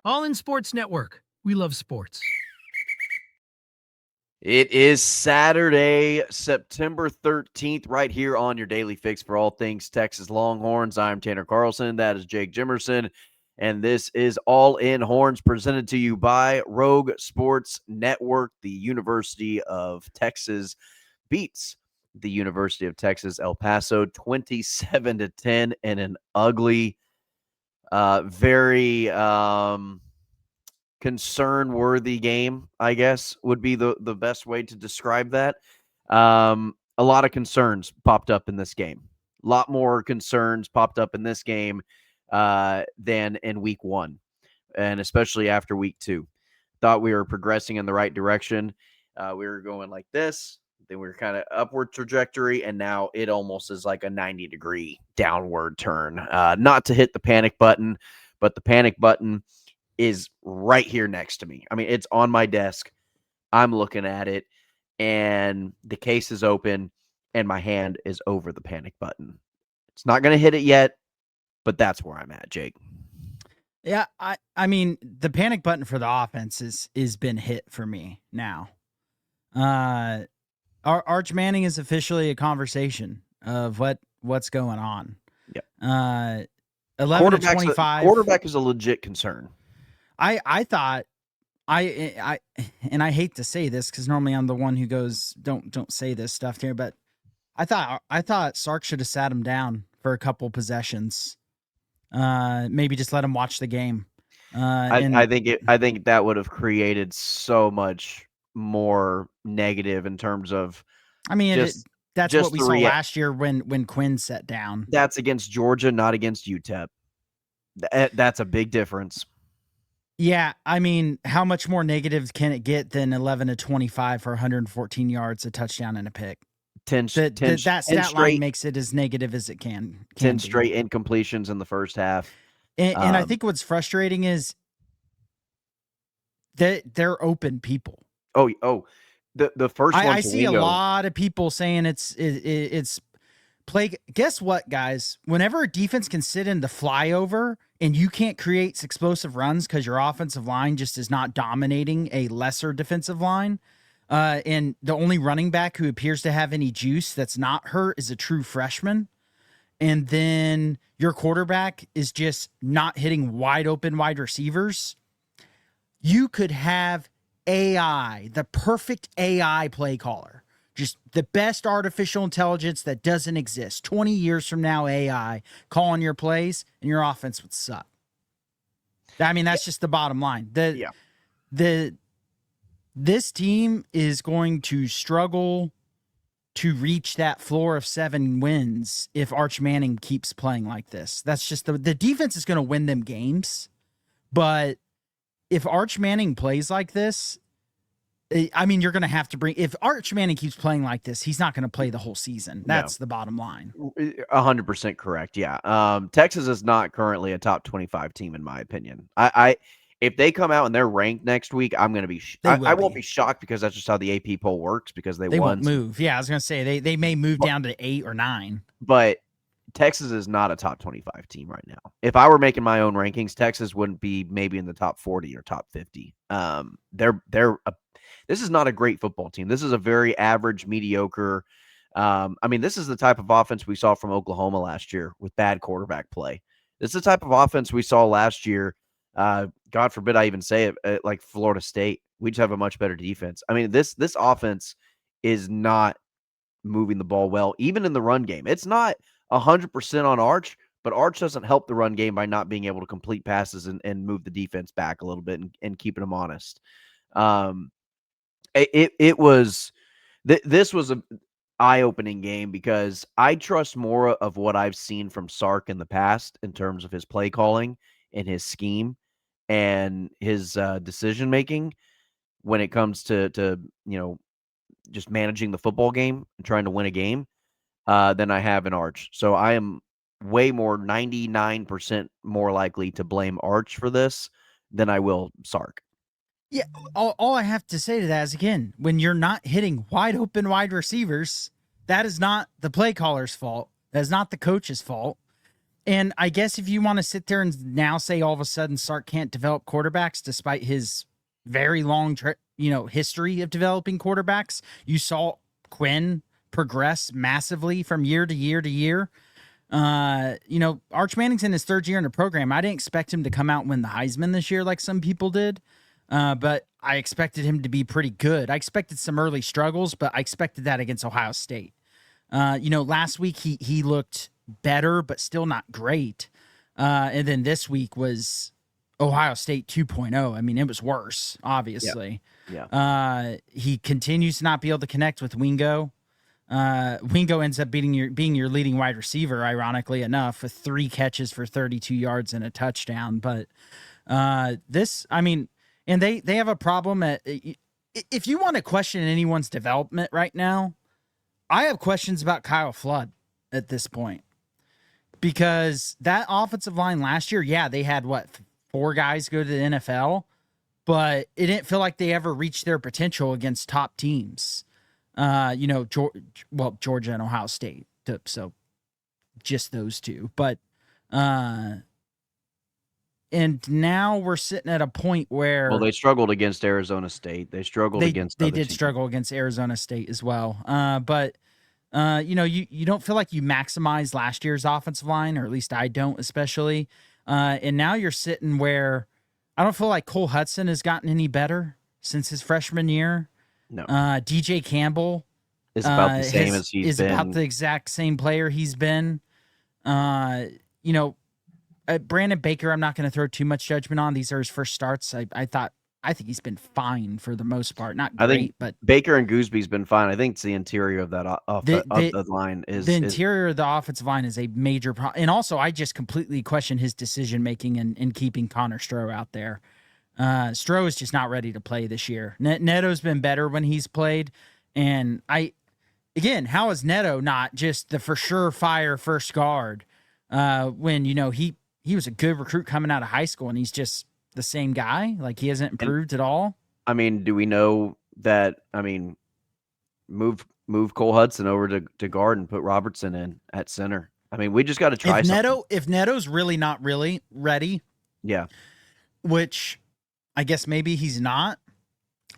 All in Sports Network. We love sports. It is Saturday, September 13th, right here on your daily fix for all things Texas Longhorns. I'm Tanner Carlson. That is Jake Jimerson. And this is All In Horns, presented to you by Rogue Sports Network. The University of Texas beats the University of Texas El Paso 27-10 in an ugly, very concern-worthy game, I guess, would be the best way to describe that. A lot of concerns popped up in this game. A lot more concerns popped up in this game than in week one, and especially after week two. Thought we were progressing in the right direction. We were going like this, then we were kind of upward trajectory, and now it almost is like a 90-degree downward turn. Not to hit the panic button, but the panic button is right here next to me. I mean, it's on my desk. I'm looking at it, and the case is open, and my hand is over the panic button. It's not going to hit it yet, but that's where I'm at, Jake. Yeah, I mean, the panic button for the offense is been hit for me now. Arch Manning is officially a conversation of what's going on. Yep. 11-25. Quarterback is a legit concern. I thought I hate to say this because normally I'm the one who goes don't say this stuff here, but I thought Sark should have sat him down for a couple possessions. Maybe just let him watch the game. I think that would have created so much more negative in terms of. I mean, that's what we saw last year when Quinn sat down. That's against Georgia, not against UTEP. That's a big difference. Yeah, I mean, how much more negative can it get than 11-25 for 114 yards, a touchdown, and a pick? That stat line makes it as negative as it can 10 straight incompletions in the first half. And I think what's frustrating is that they're open people. The first one. I see a lot of people saying it's play. Guess what, guys? Whenever a defense can sit in the flyover and you can't create explosive runs because your offensive line just is not dominating a lesser defensive line, and the only running back who appears to have any juice that's not hurt is a true freshman, and then your quarterback is just not hitting wide open wide receivers, you could have AI, the perfect AI play caller. Just the best artificial intelligence that doesn't exist. 20 years from now, AI calling your plays, and your offense would suck. I mean, that's just the bottom line. This team is going to struggle to reach that floor of 7 wins if Arch Manning keeps playing like this. That's just the defense is going to win them games, but if Arch Manning plays like this, I mean, you're going to have to if Arch Manning keeps playing like this, he's not going to play the whole season. That's the bottom line. 100% correct. Yeah. Texas is not currently a top 25 team, in my opinion. If they come out and they're ranked next week, I'm going to be, I won't be shocked because that's just how the AP poll works because they won't move. Yeah. I was going to say they may move down to 8 or 9, but Texas is not a top 25 team right now. If I were making my own rankings, Texas wouldn't be maybe in the top 40 or top 50. This is not a great football team. This is a very average, mediocre. I mean, this is the type of offense we saw from Oklahoma last year with bad quarterback play. This is the type of offense we saw last year. God forbid I even say it, like Florida State. We just have a much better defense. I mean, this offense is not moving the ball well, even in the run game. It's not 100% on Arch, but Arch doesn't help the run game by not being able to complete passes and move the defense back a little bit and keeping them honest. This was an eye-opening game because I trust more of what I've seen from Sark in the past in terms of his play calling and his scheme and his decision making when it comes to just managing the football game and trying to win a game than I have in Arch. So I am way more 99% more likely to blame Arch for this than I will Sark. Yeah, all I have to say to that is, again, when you're not hitting wide open wide receivers, that is not the play caller's fault. That is not the coach's fault. And I guess if you want to sit there and now say all of a sudden Sark can't develop quarterbacks despite his very long, history of developing quarterbacks, you saw Quinn progress massively from year to year to year. Arch Manning's in his third year in the program. I didn't expect him to come out and win the Heisman this year like some people did, but I expected him to be pretty good. I expected some early struggles, but I expected that against Ohio State. Last week he looked better, but still not great. And then this week was Ohio State 2.0. I mean, it was worse, obviously. Yeah. He continues to not be able to connect with Wingo. Wingo ends up being your leading wide receiver, ironically enough, with 3 catches for 32 yards and a touchdown. But and they have a problem if you want to question anyone's development right now, I have questions about Kyle Flood at this point. Because that offensive line last year, yeah, they had 4 guys go to the NFL, but it didn't feel like they ever reached their potential against top teams. Georgia and Ohio State. So just those 2. But and now we're sitting at a point where Well, they struggled against Arizona State. They struggled against they other did teams. struggle against Arizona State as well. You don't feel like you maximized last year's offensive line, or at least I don't, especially. And now you're sitting where I don't feel like Cole Hudson has gotten any better since his freshman year. No. DJ Campbell is about the same as he's been. About the exact same player he's been. Brandon Baker, I'm not going to throw too much judgment on. These are his first starts. I think he's been fine for the most part. Not great, but Baker and Goosby's been fine. I think it's the interior of that the line is the interior of the offensive line is a major problem. And also, I just completely question his decision making in keeping Connor Stroh out there. Stroh is just not ready to play this year. Neto's been better when he's played, and how is Neto not just the for sure fire first guard when he was a good recruit coming out of high school, and he's just the same guy? Like, he hasn't improved at all. I mean, do we know that? I mean, move Cole Hudson over to guard and put Robertson in at center. I mean, we just got to try something. If Neto's really not really ready, yeah, which I guess maybe he's not,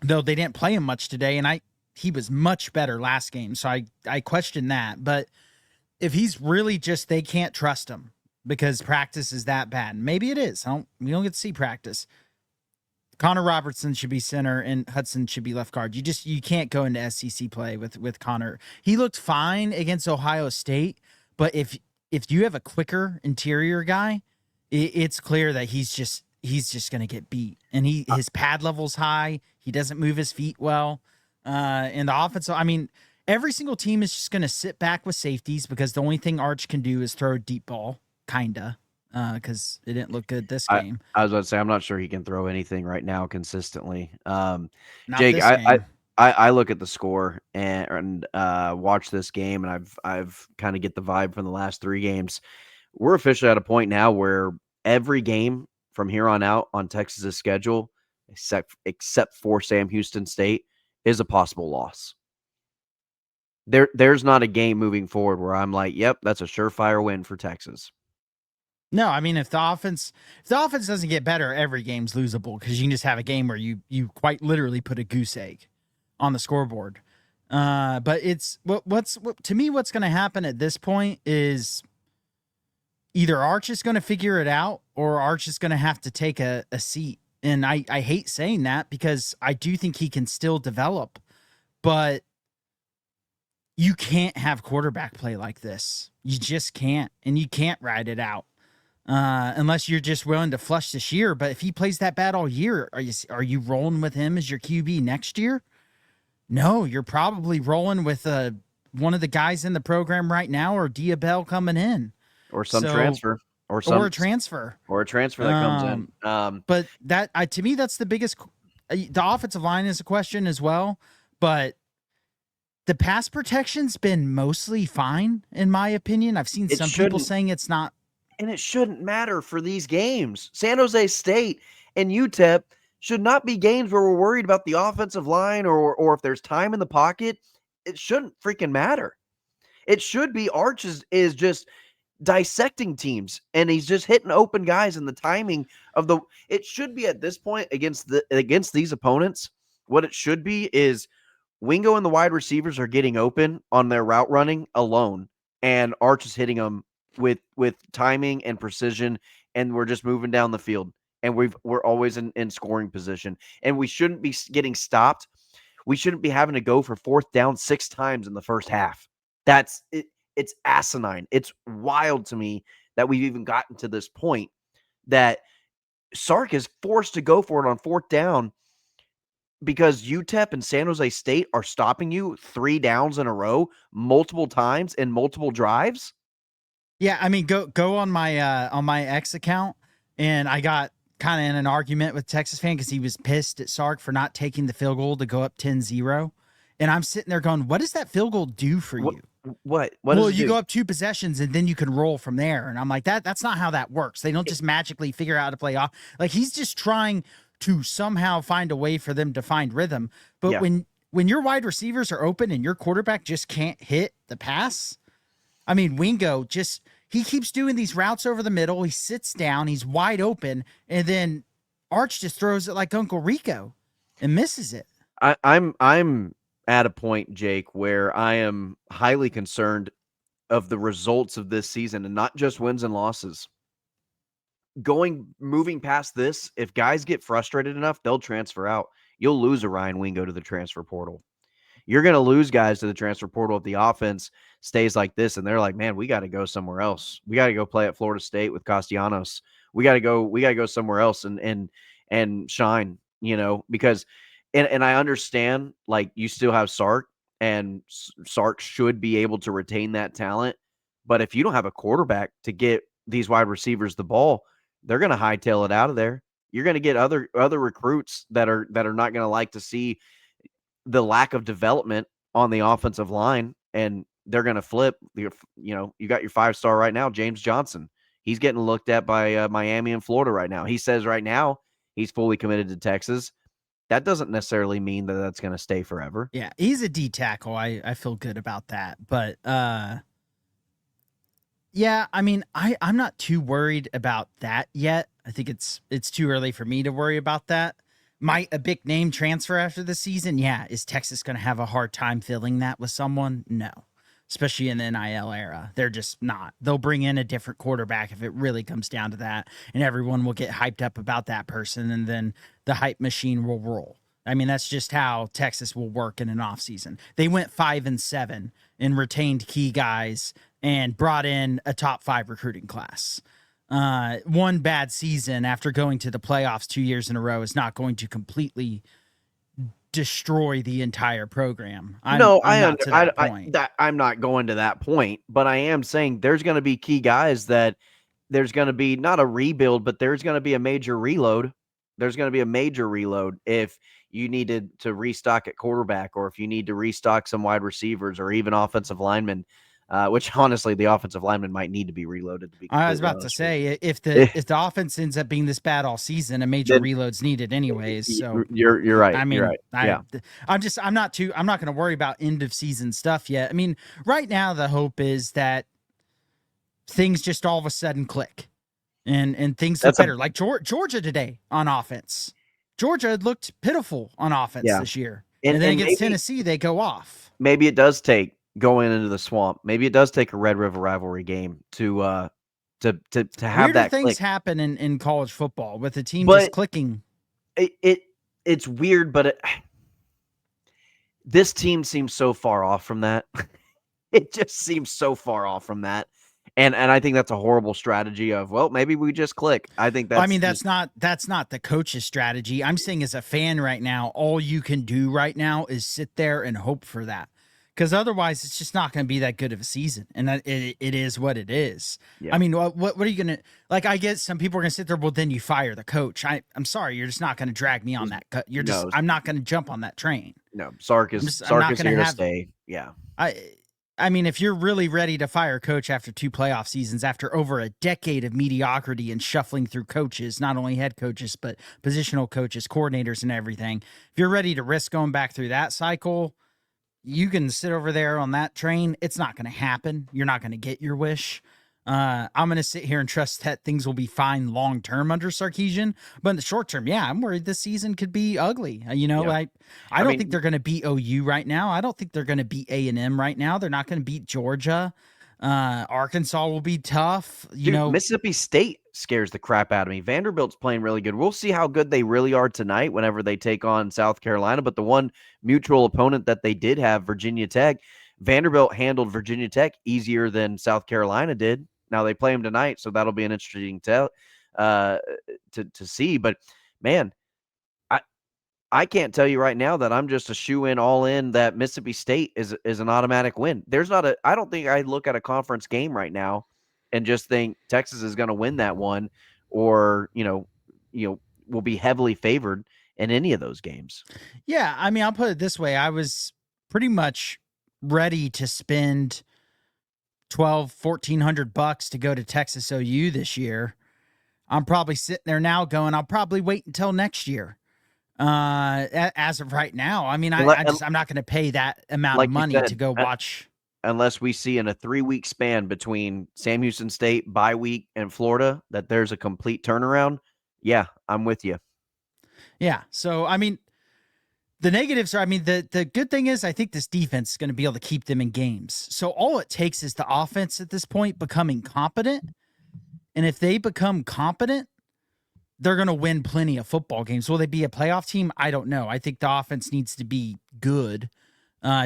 though they didn't play him much today, and he was much better last game, so I question that. But if he's really just they can't trust him because practice is that bad, maybe it is. We don't get to see practice. Connor Robertson should be center and Hudson should be left guard. You can't go into SEC play with Connor. He looked fine against Ohio State, but if you have a quicker interior guy, it's clear that he's just going to get beat. And his pad level's high. He doesn't move his feet well. And the offensive, every single team is just going to sit back with safeties because the only thing Arch can do is throw a deep ball, kinda. Because it didn't look good this game. I was about to say, I'm not sure he can throw anything right now consistently. Jake, I look at the score and watch this game, and I've kind of get the vibe from the last 3 games. We're officially at a point now where every game from here on out on Texas's schedule, except for Sam Houston State, is a possible loss. There's not a game moving forward where I'm like, yep, that's a surefire win for Texas. No, if the offense doesn't get better, every game's losable because you can just have a game where you quite literally put a goose egg on the scoreboard. But it's to me, what's going to happen at this point is either Arch is going to figure it out or Arch is going to have to take a seat. And I hate saying that because I do think he can still develop, but you can't have quarterback play like this. You just can't, and you can't ride it out. Unless you're just willing to flush this year. But if he plays that bad all year, are you rolling with him as your QB next year? No, you're probably rolling with one of the guys in the program right now, or Diabell coming in, or some transfer, or a transfer that comes in. But that to me, that's the biggest. The offensive line is a question as well, but the pass protection's been mostly fine in my opinion. I've seen some people saying it's not. And it shouldn't matter for these games. San Jose State and UTEP should not be games where we're worried about the offensive line or if there's time in the pocket. It shouldn't freaking matter. It should be Arch is just dissecting teams, and he's just hitting open guys, and the timing of it should be at this point against these opponents. What it should be is Wingo and the wide receivers are getting open on their route running alone, and Arch is hitting them with timing and precision, and we're just moving down the field, and we're always in scoring position, and we shouldn't be getting stopped. We shouldn't be having to go for fourth down 6 times in the first half. That's it. It's asinine. It's wild to me that we've even gotten to this point that Sark is forced to go for it on fourth down because UTEP and San Jose State are stopping you 3 downs in a row multiple times in multiple drives. Yeah, I mean, go on my X account, and I got kind of in an argument with Texas fan because he was pissed at Sark for not taking the field goal to go up 10-0. And I'm sitting there going, what does that field goal do for you? What Well, does it you do? go up 2 possessions and then you can roll from there. And I'm like, that's not how that works. They don't just magically figure out how to play off. Like, he's just trying to somehow find a way for them to find rhythm. But Yeah. when your wide receivers are open and your quarterback just can't hit the pass, I mean, Wingo he keeps doing these routes over the middle. He sits down, he's wide open, and then Arch just throws it like Uncle Rico and misses it. I'm at a point, Jake, where I am highly concerned of the results of this season, and not just wins and losses. Moving past this, if guys get frustrated enough, they'll transfer out. You'll lose a Ryan Wingo to the transfer portal. You're going to lose guys to the transfer portal if the offense stays like this, and they're like, man, we got to go somewhere else. We got to go play at Florida State with Castellanos. We got to go somewhere else and shine, because and I understand, like, you still have Sark, and Sark should be able to retain that talent. But if you don't have a quarterback to get these wide receivers the ball, they're going to hightail it out of there. You're going to get other recruits that are not going to like to see the lack of development on the offensive line, and they're going to flip. You got your 5-star right now, James Johnson. He's getting looked at by Miami and Florida right now. He says right now he's fully committed to Texas. That doesn't necessarily mean that that's going to stay forever. Yeah, he's a D tackle. I feel good about that. But yeah, I mean, I'm not too worried about that yet. I think it's too early for me to worry about that. Might a big name transfer after the season? Yeah. Is Texas going to have a hard time filling that with someone? No. Especially in the NIL era. They're just not. They'll bring in a different quarterback if it really comes down to that, and everyone will get hyped up about that person, and then the hype machine will roll. I mean, that's just how Texas will work in an offseason. They went 5-7 and retained key guys and brought in a top 5 recruiting class. One bad season after going to the playoffs 2 years in a row is not going to completely destroy the entire program. I'm not going to that point, but I am saying there's going to be key guys that there's going to be not a rebuild, but there's going to be a major reload. There's going to be a major reload if you needed to restock at quarterback, or if you need to restock some wide receivers or even offensive linemen. Which honestly, the offensive lineman might need to be reloaded. I was about to say, if the offense ends up being this bad all season, a major reload's needed anyways. So you're right. I mean, you're right. Yeah. I'm not going to worry about end of season stuff yet. I mean, right now the hope is that things just all of a sudden click, and things look better. Like Georgia today on offense. Georgia looked pitiful on offense this year, and then against Tennessee they go off. Maybe it does take going into the swamp. Maybe it does take a Red River rivalry game to have weirder that things click. happen in college football with the team just clicking. It's weird, but this team seems so far off from that. It just seems so far off from that. And I think that's a horrible strategy of, well, maybe we just click. I think that's that's not the coach's strategy. I'm saying as a fan right now, all you can do right now is sit there and hope for that. Because otherwise, it's just not going to be that good of a season, and it is what it is. Yeah. I mean, what are you going to like? I guess some people are going to sit there. Well, then you fire the coach. I'm sorry, you're just not going to drag me on that. I'm not going to jump on that train. No, Sark is here to stay. Yeah. I mean, if you're really ready to fire a coach after 2 playoff seasons, after over a decade of mediocrity and shuffling through coaches, not only head coaches but positional coaches, coordinators, and everything, if you're ready to risk going back through that cycle, you can sit over there on that train. It's not going to happen. You're not going to get your wish. I'm going to sit here and trust that things will be fine long term under Sarkisian, but in the short term, yeah, I'm worried this season could be ugly. Yeah. I don't mean, think they're going to beat OU right now. I don't think they're going to beat A&M right now. They're not going to beat Georgia. Arkansas will be tough. Mississippi State scares the crap out of me. Vanderbilt's playing really good. We'll see how good they really are tonight whenever they take on South Carolina. But the one mutual opponent that they did have, Virginia Tech, Vanderbilt handled Virginia Tech easier than South Carolina did. Now they play them tonight, so that'll be an interesting to see. But man, I can't tell you right now that I'm just a shoe in all in that Mississippi State is an automatic win. I don't think I look at a conference game right now and just think Texas is going to win that one, or will be heavily favored in any of those games. Yeah, I mean, I'll put it this way: I was pretty much ready to spend $1,400 to go to Texas OU this year. I'm probably sitting there now going, I'll probably wait until next year. As of right now, I mean, I'm not going to pay that amount of money to go watch. Unless we see in a 3-week span between Sam Houston State bye week and Florida that there's a complete turnaround. Yeah, I'm with you. Yeah. So, I mean, the negatives are, I mean, the good thing is I think this defense is going to be able to keep them in games. So all it takes is the offense at this point becoming competent. And if they become competent, they're going to win plenty of football games. Will they be a playoff team? I don't know. I think the offense needs to be good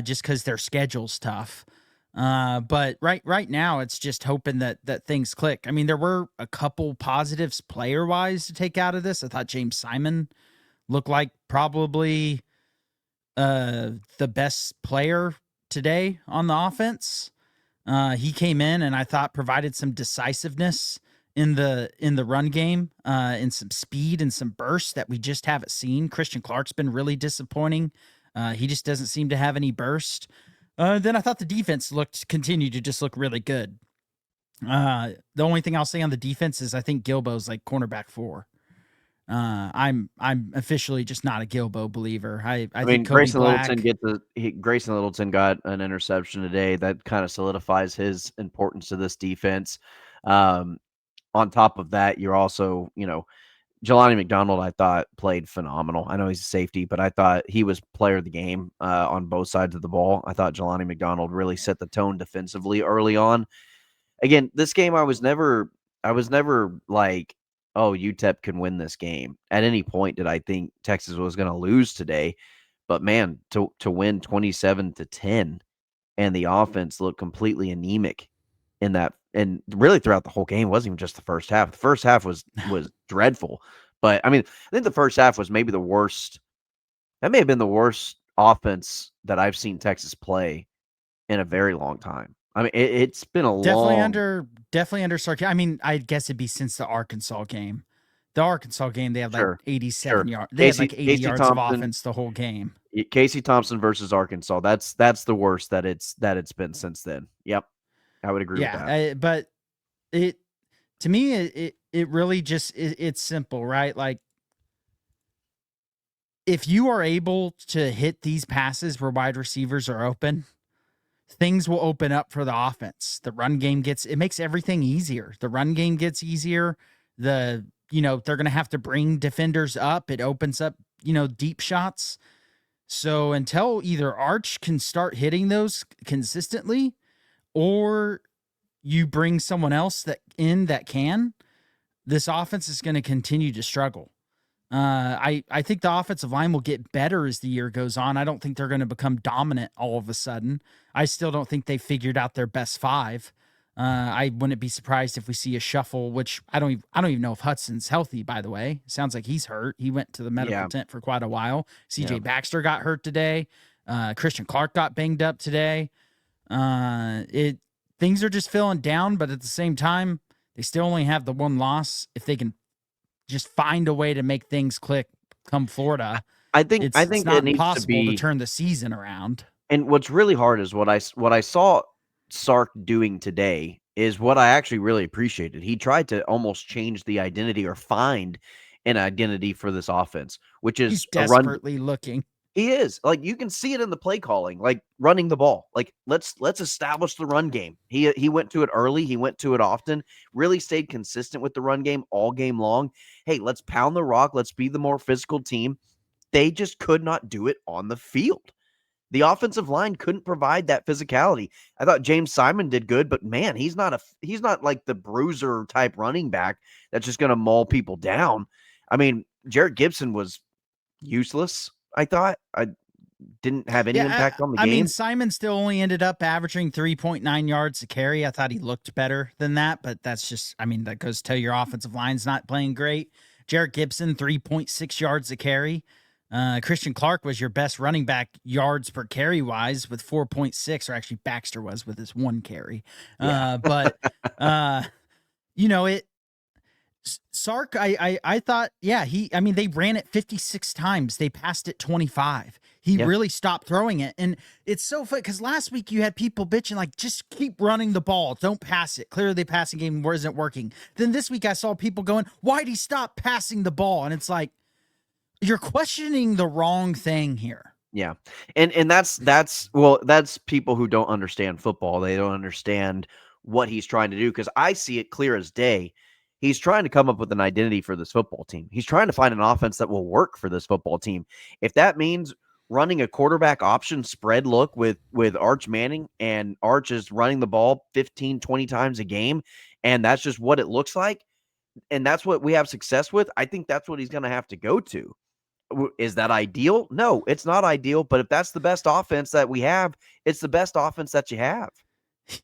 just because their schedule's tough. But right now, it's just hoping that things click. I mean, there were a couple positives player-wise to take out of this. I thought James Simon looked like probably the best player today on the offense. He came in and I thought provided some decisiveness in the run game, and some speed and some bursts that we just haven't seen. Christian Clark's been really disappointing. He just doesn't seem to have any burst. Then I thought the defense continued to just look really good. The only thing I'll say on the defense is I think Gilbo's like cornerback 4. I'm officially just not a Gilbo believer. I mean, think Cody Grayson Littleton got an interception today that kind of solidifies his importance to this defense. On top of that, you're also, Jelani McDonald, I thought played phenomenal. I know he's a safety, but I thought he was player of the game on both sides of the ball. I thought Jelani McDonald really set the tone defensively early on. Again, this game I was never like, oh, UTEP can win this game. At any point did I think Texas was going to lose today. But man, to win 27-10 and the offense looked completely anemic in that, and really throughout the whole game. It wasn't even just the first half. The first half was dreadful. But I mean, I think the first half was maybe the worst. That may have been the worst offense that I've seen Texas play in a very long time. I mean, it's been a definitely long, under Sarkisian. I mean, I guess it'd be since the Arkansas game. The Arkansas game, they had like 87 yards. They had like 80 yards of offense the whole game. Casey Thompson versus Arkansas. That's the worst that it's been since then. Yep. I would agree with that. But to me, it really just, it's simple, right? Like, if you are able to hit these passes where wide receivers are open, things will open up for the offense. The run game makes everything easier. The run game gets easier. They're going to have to bring defenders up. It opens up, deep shots. So until either Arch can start hitting those consistently, or you bring someone else that can, this offense is going to continue to struggle. I think the offensive line will get better as the year goes on. I don't think they're going to become dominant all of a sudden. I still don't think they figured out their best 5. I wouldn't be surprised if we see a shuffle, which I don't even know if Hudson's healthy, by the way. Sounds like he's hurt. He went to the medical tent for quite a while. CJ Baxter got hurt today. Christian Clark got banged up today. Things are just feeling down, but at the same time, they still only have the one loss. If they can just find a way to make things click come Florida, I think it's not it needs possible to turn the season around. And what's really hard is what I saw Sark doing today is what I actually really appreciated. He tried to almost change the identity or find an identity for this offense, which is he's desperately looking. He is. Like, you can see it in the play calling, like running the ball. Like, let's establish the run game. He went to it early. He went to it often. Really stayed consistent with the run game all game long. Hey, let's pound the rock. Let's be the more physical team. They just could not do it on the field. The offensive line couldn't provide that physicality. I thought James Simon did good, but man, he's not like the bruiser type running back that's just going to maul people down. I mean, Jarrett Gibson was useless. I thought I didn't have any impact on the I game. mean, Simon still only ended up averaging 3.9 yards a carry. I thought he looked better than that, but that's just, I mean, that goes to your offensive line's not playing great. Jarrett Gibson, 3.6 yards a carry. Christian Clark was your best running back yards per carry wise with 4.6, or actually Baxter was with his 1 carry. Yeah. But Sark, I thought, yeah, they ran it 56 times. They passed it 25. He really stopped throwing it. And it's so funny because last week you had people bitching, like, just keep running the ball. Don't pass it. Clearly the passing game isn't working. Then this week I saw people going, why'd he stop passing the ball? And it's like, you're questioning the wrong thing here. Yeah. And that's people who don't understand football. They don't understand what he's trying to do, because I see it clear as day. He's trying to come up with an identity for this football team. He's trying to find an offense that will work for this football team. If that means running a quarterback option spread look with Arch Manning, and Arch is running the ball 15, 20 times a game, and that's just what it looks like, and that's what we have success with, I think that's what he's going to have to go to. Is that ideal? No, it's not ideal. But if that's the best offense that we have, it's the best offense that you have.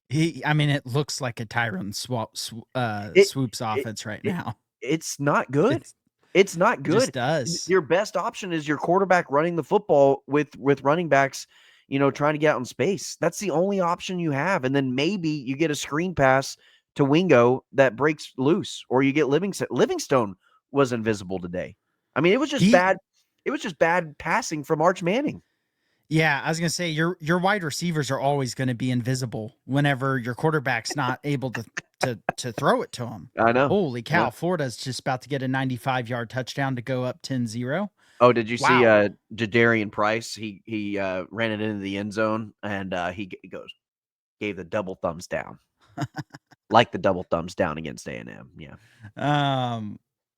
It looks like a Tyrone Swoops offense right now. It's not good. It's not good. It just does. Your best option is your quarterback running the football with running backs, trying to get out in space. That's the only option you have. And then maybe you get a screen pass to Wingo that breaks loose, or you get Livingstone. Livingstone was invisible today. I mean, it was just bad. It was just bad passing from Arch Manning. Yeah, I was going to say your wide receivers are always going to be invisible whenever your quarterback's not able to throw it to them. I know. Holy cow, Florida's just about to get a 95-yard touchdown to go up 10-0. Oh, did you see Jadarian Price? He ran it into the end zone, and he gave the double thumbs down. Like the double thumbs down against A&M. Yeah.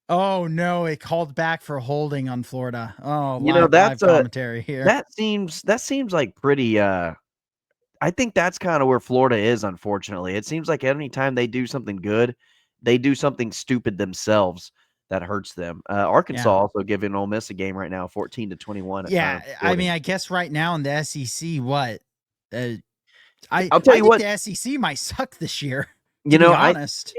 Oh no, it called back for holding on Florida. Oh, that's live commentary here. That seems like pretty I think that's kind of where Florida is, unfortunately. It seems like anytime they do something good, they do something stupid themselves that hurts them. Arkansas also giving Ole Miss a game right now, 14-21. Yeah, I mean, I guess right now in the SEC, what? I'll tell you what, the SEC might suck this year. To be honest,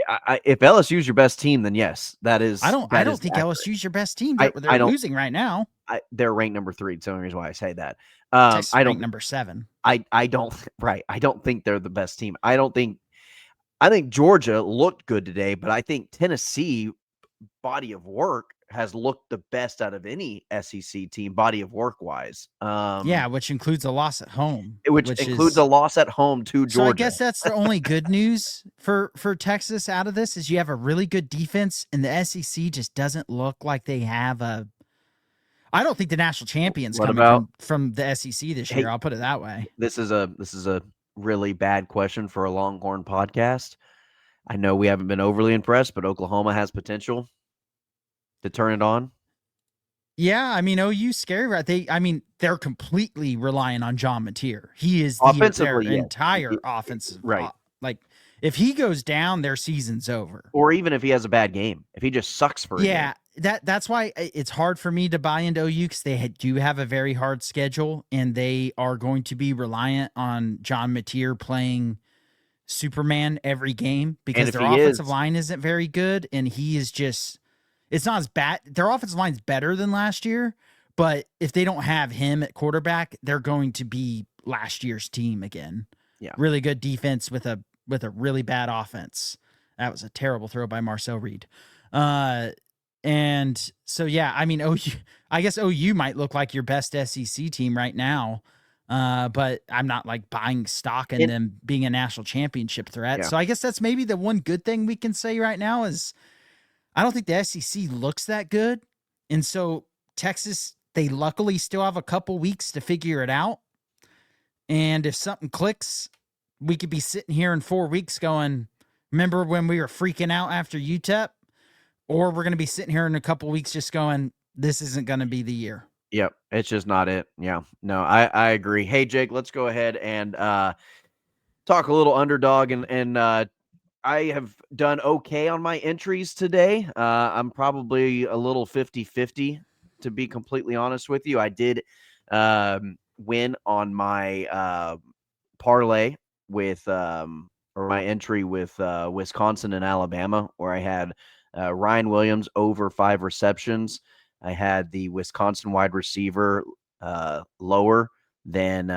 if LSU's your best team, then yes, that is. I don't think LSU's your best team. They're losing right now. They're ranked number 3. That's the only reason why I say that. I don't number 7. I don't I don't think they're the best team. I think Georgia looked good today, but I think Tennessee body of work has looked the best out of any SEC team, body of work wise. Which includes a loss at home. Which includes a loss at home to Georgia. So I guess that's the only good news for Texas out of this is you have a really good defense, and the SEC just doesn't look like they have a. I don't think the national champions coming from the SEC this year. I'll put it that way. This is a really bad question for a Longhorn podcast. I know we haven't been overly impressed, but Oklahoma has potential to turn it on. Yeah, I mean, OU's scary, right? They're completely relying on John Mateer. He is their entire offensive. Right. Like, if he goes down, their season's over. Or even if he has a bad game. If he just sucks for a game. That's why it's hard for me to buy into OU, because they do have a very hard schedule, and they are going to be reliant on John Mateer playing Superman every game, because their offensive line isn't very good, and he is just... It's not as bad. Their offensive line's better than last year, but if they don't have him at quarterback, they're going to be last year's team again. Yeah. Really good defense with a really bad offense. That was a terrible throw by Marcel Reed. And so, yeah, I mean, I guess OU might look like your best SEC team right now. But I'm not like buying stock in them being a national championship threat. Yeah. So I guess that's maybe the one good thing we can say right now is I don't think the SEC looks that good. And so Texas They luckily still have a couple weeks to figure it out. And if something clicks, we could be sitting here in 4 weeks going, remember when we were freaking out after UTEP? Or we're going to be sitting here in a couple weeks just going, this isn't going to be the year. Yep, it's just not it. Yeah, no, I agree. Hey, Jake, let's go ahead and talk a little underdog. And I have done okay on my entries today. I'm probably a little 50-50, to be completely honest with you. I did win on my parlay with or my entry with Wisconsin and Alabama, where I had Ryan Williams over 5 receptions. I had the Wisconsin wide receiver lower than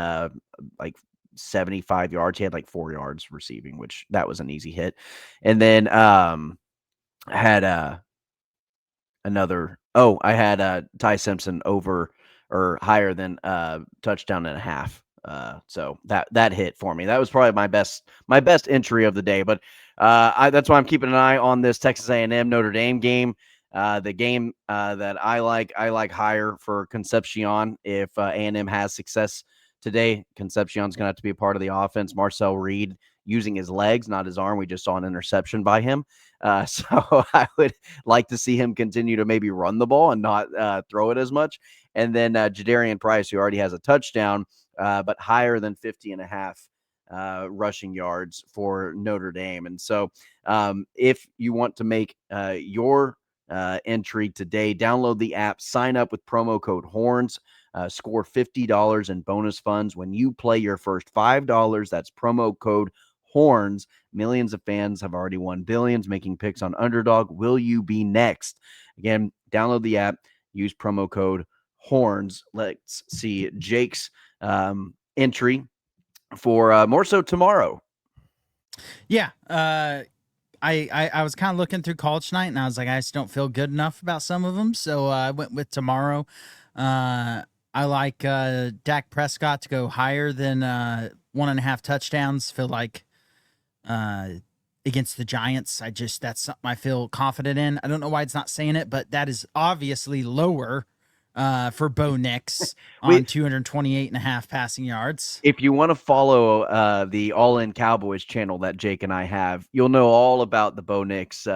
like 75 yards. He had like 4 yards receiving, which that was an easy hit. And then had I had Ty Simpson over or higher than touchdown and a half. So that hit for me. That was probably my best entry of the day. But that's why I'm keeping an eye on this Texas A&M Notre Dame game. The game that I like higher for Concepcion. If A&M has success today, Concepcion's going to have to be a part of the offense. Marcel Reed using his legs, not his arm. We just saw an interception by him. So I would like to see him continue to maybe run the ball and not throw it as much. And then Jadarian Price, who already has a touchdown, but higher than 50.5 rushing yards for Notre Dame. And so if you want to make your entry today, download the app, sign up with promo code HORNS, score $50 in bonus funds when you play your first $5. That's promo code HORNS. Millions of fans have already won billions making picks on Underdog. Will you be next? Again, download the app, use promo code HORNS. Let's see Jake's entry for more so tomorrow. Yeah. I was kind of looking through college tonight, and I was like, I just don't feel good enough about some of them. So I went with tomorrow. I like Dak Prescott to go higher than 1.5 touchdowns. Feel like against the Giants, that's something I feel confident in. I don't know why it's not saying it, but that is obviously lower for Bo Nix on 228.5 passing yards. If you want to follow the All In Cowboys channel that Jake and I have, you'll know all about the Bo Nix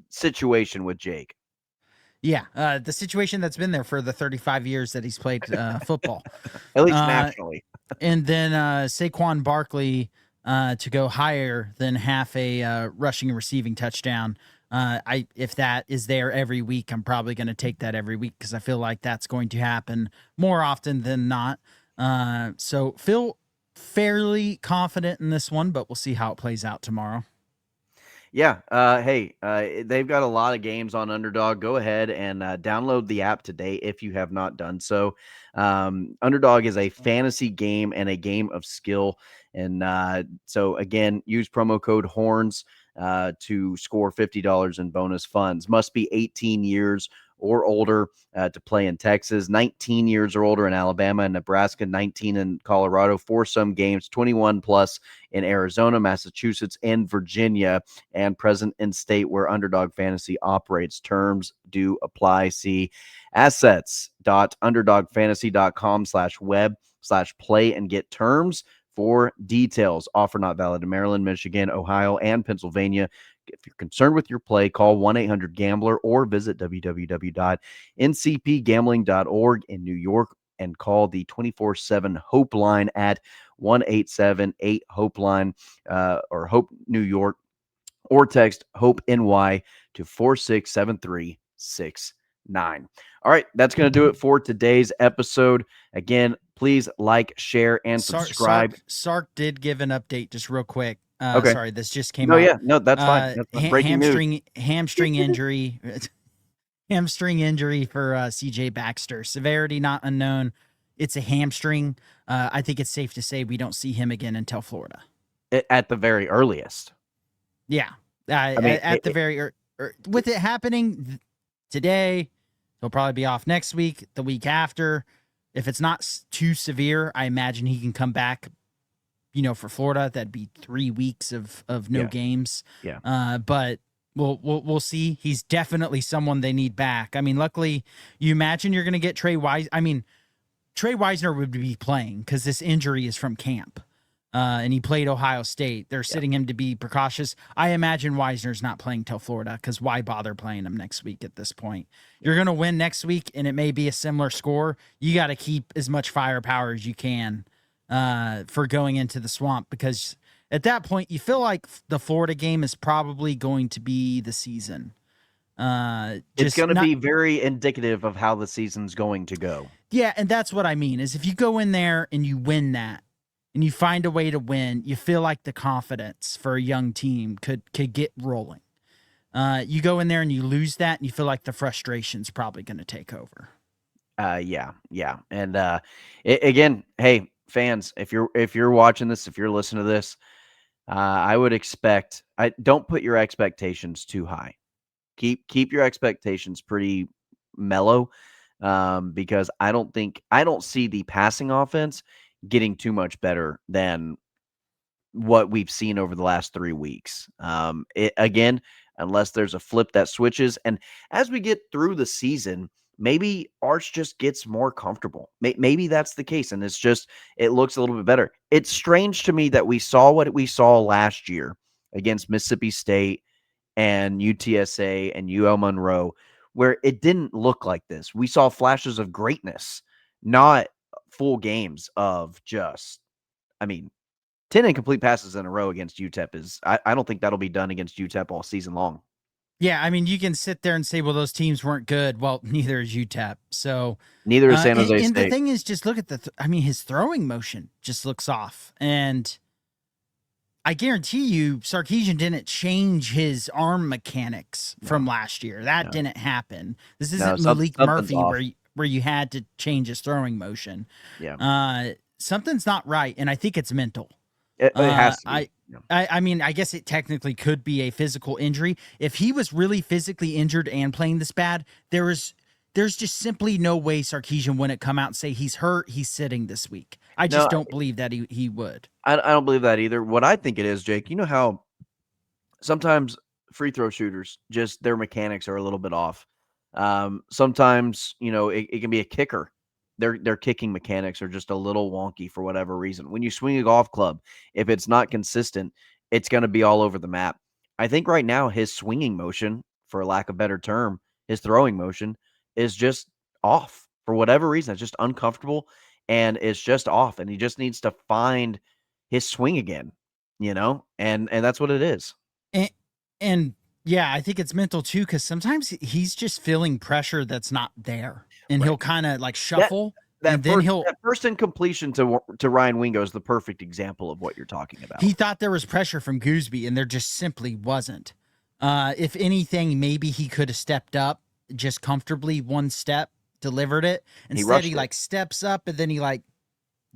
situation with Jake. Yeah, the situation that's been there for the 35 years that he's played football. At least nationally. And then Saquon Barkley to go higher than half a rushing and receiving touchdown. If that is there every week, I'm probably going to take that every week because I feel like that's going to happen more often than not. So feel fairly confident in this one, but we'll see how it plays out tomorrow. Yeah. Hey, they've got a lot of games on Underdog. Go ahead and download the app today if you have not done so. Underdog is a fantasy game and a game of skill. And so, again, use promo code HORNS to score $50 in bonus funds. Must be 18 years or older to play in Texas, 19 years or older in Alabama and Nebraska, 19 in Colorado, for some games, 21 plus in Arizona, Massachusetts, and Virginia, and present in state where Underdog Fantasy operates. Terms do apply. See assets.underdogfantasy.com/web/play and get terms for details. Offer not valid in Maryland, Michigan, Ohio, and Pennsylvania. If you're concerned with your play, call 1-800-GAMBLER or visit www.ncpgambling.org in New York and call the 24/7 Hope line at 1-878-HOPE-LINE or Hope New York, or text Hope NY to 467369. All right, that's going to do it for today's episode. Again, please like, share, and subscribe. Sark did give an update just real quick. Okay. Sorry, this just came out. Yeah, no, that's fine. That's breaking news. Hamstring injury. Hamstring injury for CJ Baxter. Severity not unknown. It's a hamstring. I think it's safe to say we don't see him again until Florida. At the very earliest. Yeah. With it happening today, he'll probably be off next week, the week after. If it's not too severe, I imagine he can come back, for Florida. That'd be 3 weeks of no games. Yeah. But We'll see. He's definitely someone they need back. I mean, luckily, you imagine you're going to get Trey Wise. I mean, Trey Wisner would be playing because this injury is from camp, and he played Ohio State. They're sitting him to be precautious. I imagine Wisner's not playing till Florida because why bother playing him next week at this point? You're going to win next week, and it may be a similar score. You got to keep as much firepower as you can for going into the swamp because at that point, you feel like the Florida game is probably going to be the season. It's going to be very indicative of how the season's going to go. Yeah, and that's what I mean, is if you go in there and you win that, and you find a way to win, you feel like the confidence for a young team could get rolling. You go in there and you lose that, and you feel like the frustration's probably going to take over. Yeah. And again, hey, fans, if you're watching this, if you're listening to this, I would expect don't put your expectations too high. Keep your expectations pretty mellow, because I don't see the passing offense getting too much better than what we've seen over the last 3 weeks. Again, unless there's a flip that switches, and as we get through the season, maybe Arch just gets more comfortable. Maybe that's the case, and it looks a little bit better. It's strange to me that we saw what we saw last year against Mississippi State and UTSA and UL Monroe, where it didn't look like this. We saw flashes of greatness, not full games of 10 incomplete passes in a row against UTEP I don't think that'll be done against UTEP all season long. Yeah, I mean, you can sit there and say, well, those teams weren't good. Well, neither is UTEP. So neither is San Jose State. And the thing is, just look at his throwing motion just looks off. And I guarantee you, Sarkisian didn't change his arm mechanics from last year. That didn't happen. This isn't Malik Murphy where you had to change his throwing motion. Yeah. Something's not right, and I think it's mental. It has to be. I mean, I guess it technically could be a physical injury. If he was really physically injured and playing this bad, there's just simply no way Sarkisian wouldn't come out and say he's hurt, he's sitting this week. I just don't believe that he would. I don't believe that either. What I think it is, Jake, you know how sometimes free throw shooters, just their mechanics are a little bit off. Sometimes, it can be a kicker. Their kicking mechanics are just a little wonky for whatever reason. When you swing a golf club, if it's not consistent, it's going to be all over the map. I think right now his swinging motion, for lack of a better term, his throwing motion is just off for whatever reason. It's just uncomfortable and it's just off. And he just needs to find his swing again, and that's what it is. And yeah, I think it's mental too, because sometimes he's just feeling pressure that's not there, and he'll kind of like shuffle. That first incompletion to Ryan Wingo is the perfect example of what you're talking about. He thought there was pressure from Gooseby, and there just simply wasn't. If anything, maybe he could have stepped up just comfortably one step, delivered it. Instead, he like steps up, and then he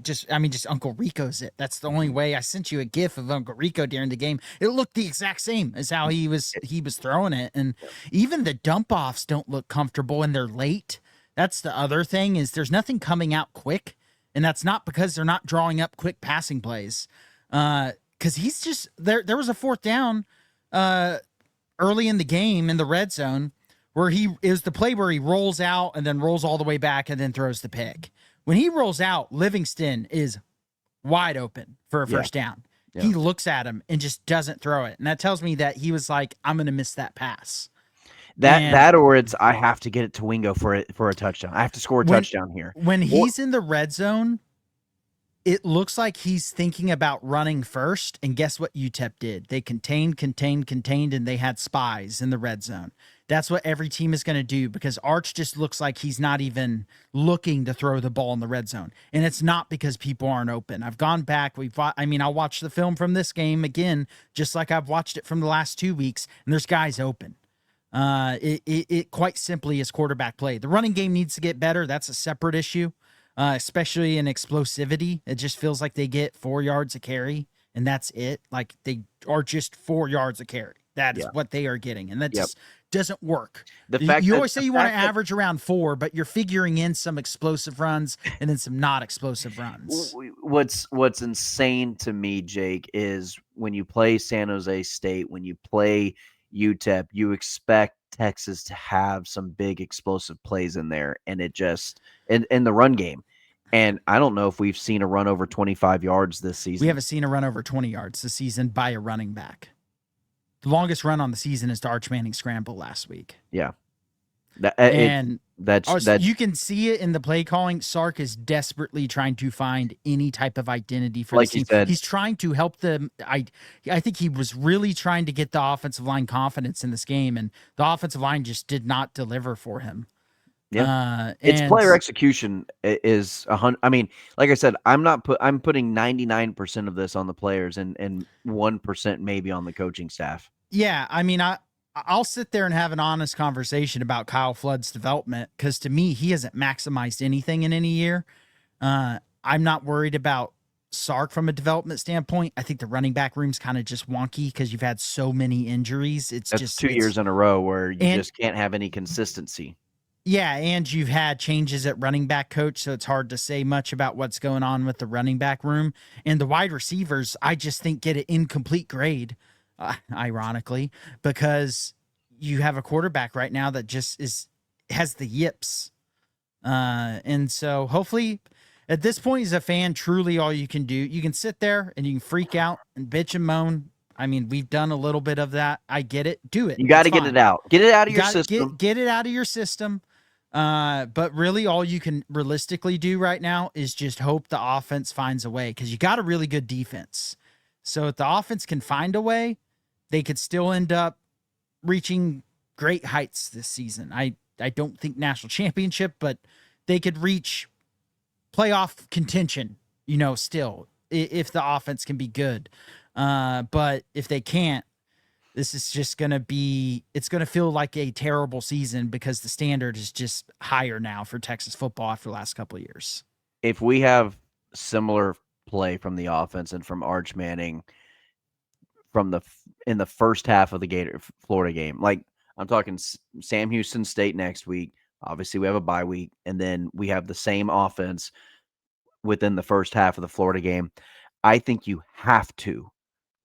just Uncle Rico's it. That's the only way. I sent you a gif of Uncle Rico during the game. It looked the exact same as how he was throwing it. And even the dump offs don't look comfortable, and they're late. That's the other thing, is there's nothing coming out quick. And that's not because they're not drawing up quick passing plays. Cause he's just there was a fourth down early in the game in the red zone where it was the play where he rolls out and then rolls all the way back and then throws the pick. When he rolls out, Livingston is wide open for a first down. Yeah. He looks at him and just doesn't throw it. And that tells me that he was like, I'm going to miss that pass. Or it's, I have to get it to Wingo for a touchdown. I have to score a touchdown here. When he's in the red zone, it looks like he's thinking about running first. And guess what UTEP did? They contained, and they had spies in the red zone. That's what every team is going to do, because Arch just looks like he's not even looking to throw the ball in the red zone. And it's not because people aren't open. I've gone back. I'll watch the film from this game again, just like I've watched it from the last 2 weeks, and there's guys open. It quite simply is quarterback play. The running game needs to get better. That's a separate issue, especially in explosivity. It just feels like they get 4 yards a carry, and that's it. Like, they are just 4 yards a carry. That is what they are getting, and that just doesn't work. You always say you want to average around 4, but you're figuring in some explosive runs and then some not explosive runs. What's insane to me, Jake, is when you play San Jose State, when you play UTEP, you expect Texas to have some big explosive plays in there, and it just in the run game. And I don't know if we've seen a run over 25 yards this season. We haven't seen a run over 20 yards this season by a running back. The longest run on the season is the Arch Manning scramble last week. Yeah. That's you can see it in the play calling. Sark is desperately trying to find any type of identity for like the team. said, He's trying to help them. I think he was really trying to get the offensive line confidence in this game, and the offensive line just did not deliver for him. Yeah, it's player execution is 100. I mean, like I said, I'm putting 99% of this on the players and 1% maybe on the coaching staff. Yeah, I mean, I'll sit there and have an honest conversation about Kyle Flood's development because to me, he hasn't maximized anything in any year. I'm not worried about Sark from a development standpoint. I think the running back room's kind of just wonky because you've had so many injuries. That's just 2 years in a row where you just can't have any consistency. Yeah, and you've had changes at running back coach, so it's hard to say much about what's going on with the running back room. And the wide receivers, I just think, get an incomplete grade, ironically, because you have a quarterback right now that just has the yips. And so hopefully at this point as a fan, truly all you can do, you can sit there and you can freak out and bitch and moan. I mean, we've done a little bit of that. I get it. Do it. You got to get it out. Get it out of your system. Get it out of your system. But really all you can realistically do right now is just hope the offense finds a way because you got a really good defense. So if the offense can find a way, they could still end up reaching great heights this season. I don't think national championship, but they could reach playoff contention, still if the offense can be good. But if they can't, this is just going to it's going to feel like a terrible season because the standard is just higher now for Texas football after the last couple of years. If we have similar play from the offense and from Arch Manning in the first half of the Florida game, like I'm talking Sam Houston State next week. Obviously we have a bye week and then we have the same offense within the first half of the Florida game. I think you have to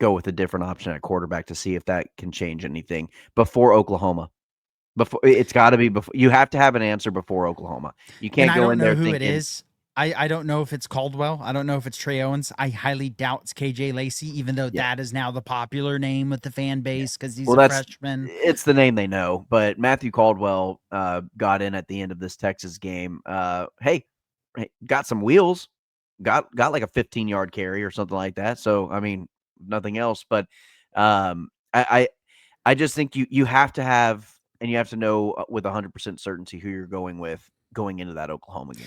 go with a different option at quarterback to see if that can change anything before Oklahoma. It's got to be before. You have to have an answer before Oklahoma. You can't go in there thinking. I don't know who it is. I don't know if it's Caldwell. I don't know if it's Trey Owens. I highly doubt it's KJ Lacey, even though that is now the popular name with the fan base because he's a freshman. It's the name they know. But Matthew Caldwell got in at the end of this Texas game. Hey, got some wheels. Got like a 15-yard carry or something like that. So I mean, nothing else. But I just think you have to have and you have to know with 100% certainty who you're going with going into that Oklahoma game.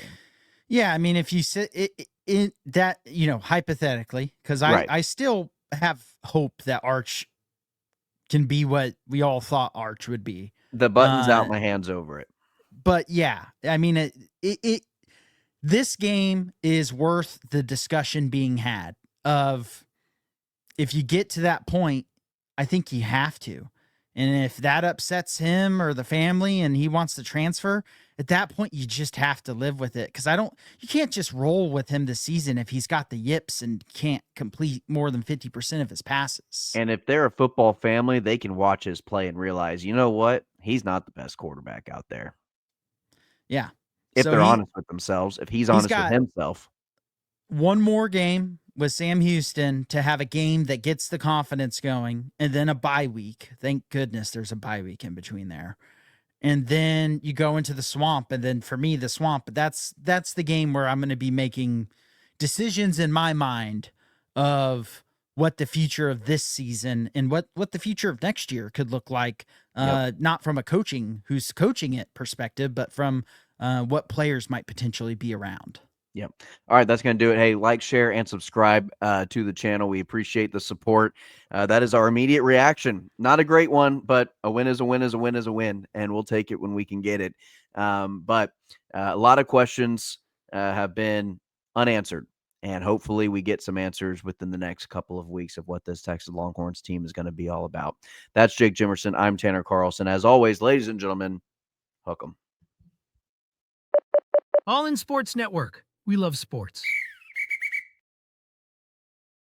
Yeah, I mean, if you sit in that, hypothetically, because I still have hope that Arch can be what we all thought Arch would be. The button's out, my hand's over it. But yeah, I mean, this game is worth the discussion being had of if you get to that point, I think you have to. And if that upsets him or the family and he wants to transfer, at that point, you just have to live with it. Because you can't just roll with him this season if he's got the yips and can't complete more than 50% of his passes. And if they're a football family, they can watch his play and realize, you know what? He's not the best quarterback out there. Yeah. If they're honest with themselves, if he's honest with himself. One more game with Sam Houston to have a game that gets the confidence going, and then a bye week. Thank goodness there's a bye week in between there. And then you go into the swamp, and then for me, the swamp, that's the game where I'm going to be making decisions in my mind of what the future of this season and what the future of next year could look like, not from who's coaching it perspective, but from what players might potentially be around. Yep. All right, that's going to do it. Hey, like, share, and subscribe to the channel. We appreciate the support. That is our immediate reaction. Not a great one, but a win is a win is a win is a win, and we'll take it when we can get it. But a lot of questions have been unanswered, and hopefully we get some answers within the next couple of weeks of what this Texas Longhorns team is going to be all about. That's Jake Jimerson. I'm Tanner Carlson. As always, ladies and gentlemen, hook 'em. All in Sports Network. We love sports.